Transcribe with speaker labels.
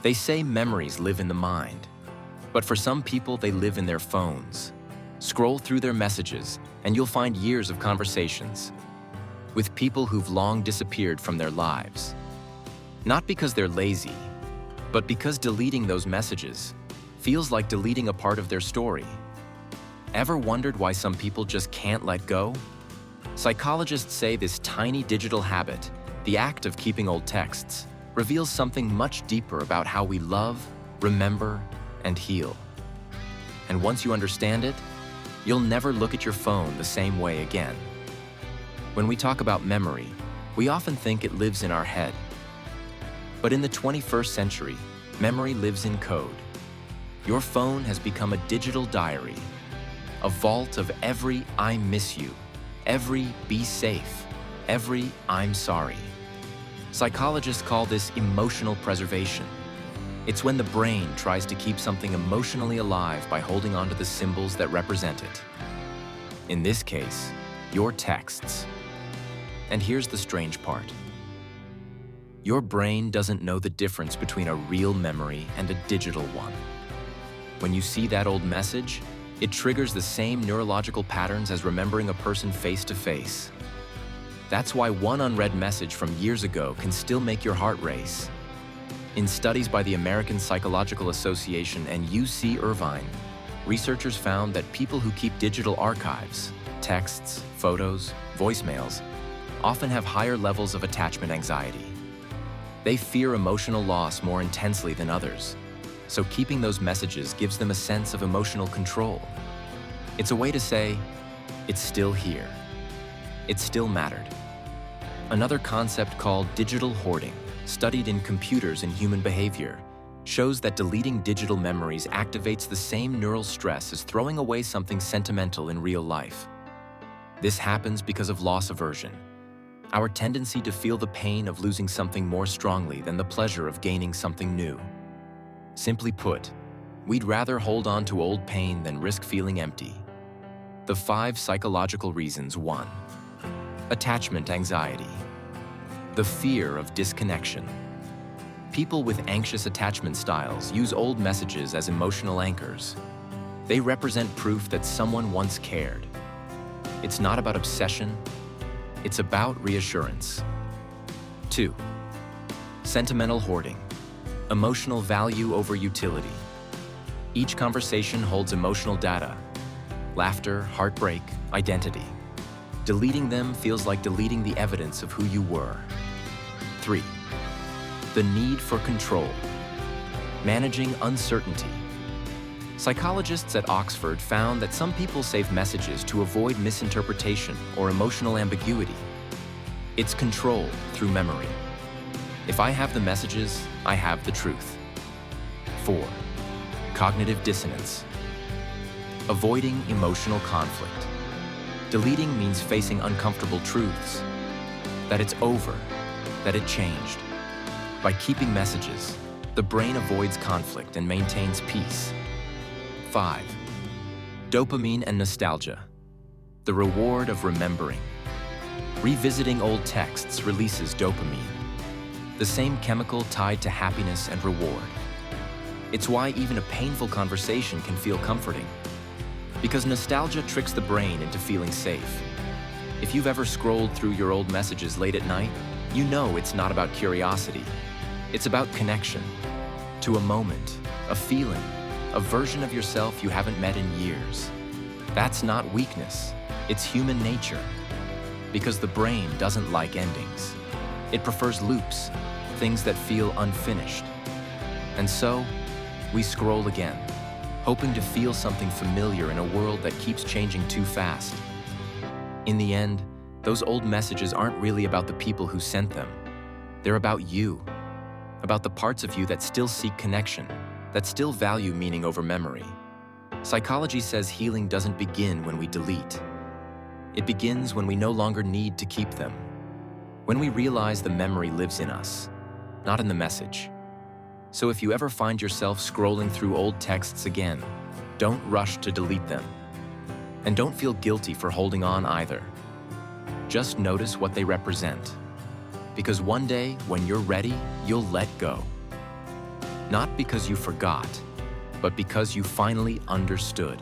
Speaker 1: They say memories live in the mind, but for some people they live in their phones. Scroll through their messages and you'll find years of conversations with people who've long disappeared from their lives. Not because they're lazy, but because deleting those messages feels like deleting a part of their story. Ever wondered why some people just can't let go? Psychologists say this tiny digital habit, the act of keeping old texts, reveals something much deeper about how we love, remember, and heal. And once you understand it, you'll never look at your phone the same way again. When we talk about memory, we often think it lives in our head. But in the 21st century, memory lives in code. Your phone has become a digital diary, a vault of every "I miss you," every "be safe," every "I'm sorry." Psychologists call this emotional preservation. It's when the brain tries to keep something emotionally alive by holding on to the symbols that represent it. In this case, your texts. And here's the strange part. Your brain doesn't know the difference between a real memory and a digital one. When you see that old message, it triggers the same neurological patterns as remembering a person face to face. That's why one unread message from years ago can still make your heart race. In studies by the American Psychological Association and UC Irvine, researchers found that people who keep digital archives, texts, photos, voicemails, often have higher levels of attachment anxiety. They fear emotional loss more intensely than others, so keeping those messages gives them a sense of emotional control. It's a way to say, it's still here. It still mattered. Another concept called digital hoarding, studied in computers and human behavior, shows that deleting digital memories activates the same neural stress as throwing away something sentimental in real life. This happens because of loss aversion, our tendency to feel the pain of losing something more strongly than the pleasure of gaining something new. Simply put, we'd rather hold on to old pain than risk feeling empty. The 5 psychological reasons. 1. Attachment anxiety. The fear of disconnection. People with anxious attachment styles use old messages as emotional anchors. They represent proof that someone once cared. It's not about obsession, it's about reassurance. 2. Sentimental hoarding. Emotional value over utility. Each conversation holds emotional data, laughter, heartbreak, identity. Deleting them feels like deleting the evidence of who you were. 3. The need for control. Managing uncertainty. Psychologists at Oxford found that some people save messages to avoid misinterpretation or emotional ambiguity. It's control through memory. If I have the messages, I have the truth. 4. Cognitive dissonance. Avoiding emotional conflict. Deleting means facing uncomfortable truths. That it's over, that it changed. By keeping messages, the brain avoids conflict and maintains peace. 5. Dopamine and nostalgia. The reward of remembering. Revisiting old texts releases dopamine, the same chemical tied to happiness and reward. It's why even a painful conversation can feel comforting, because nostalgia tricks the brain into feeling safe. If you've ever scrolled through your old messages late at night, you know it's not about curiosity. It's about connection to a moment, a feeling, a version of yourself you haven't met in years. That's not weakness, it's human nature. Because the brain doesn't like endings. It prefers loops, things that feel unfinished. And so, we scroll again, hoping to feel something familiar in a world that keeps changing too fast. In the end, those old messages aren't really about the people who sent them. They're about you, about the parts of you that still seek connection, that still value meaning over memory. Psychology says healing doesn't begin when we delete. It begins when we no longer need to keep them. When we realize the memory lives in us, not in the message. So if you ever find yourself scrolling through old texts again, don't rush to delete them. And don't feel guilty for holding on either. Just notice what they represent. Because one day, when you're ready, you'll let go. not because you forgot, but because you finally understood.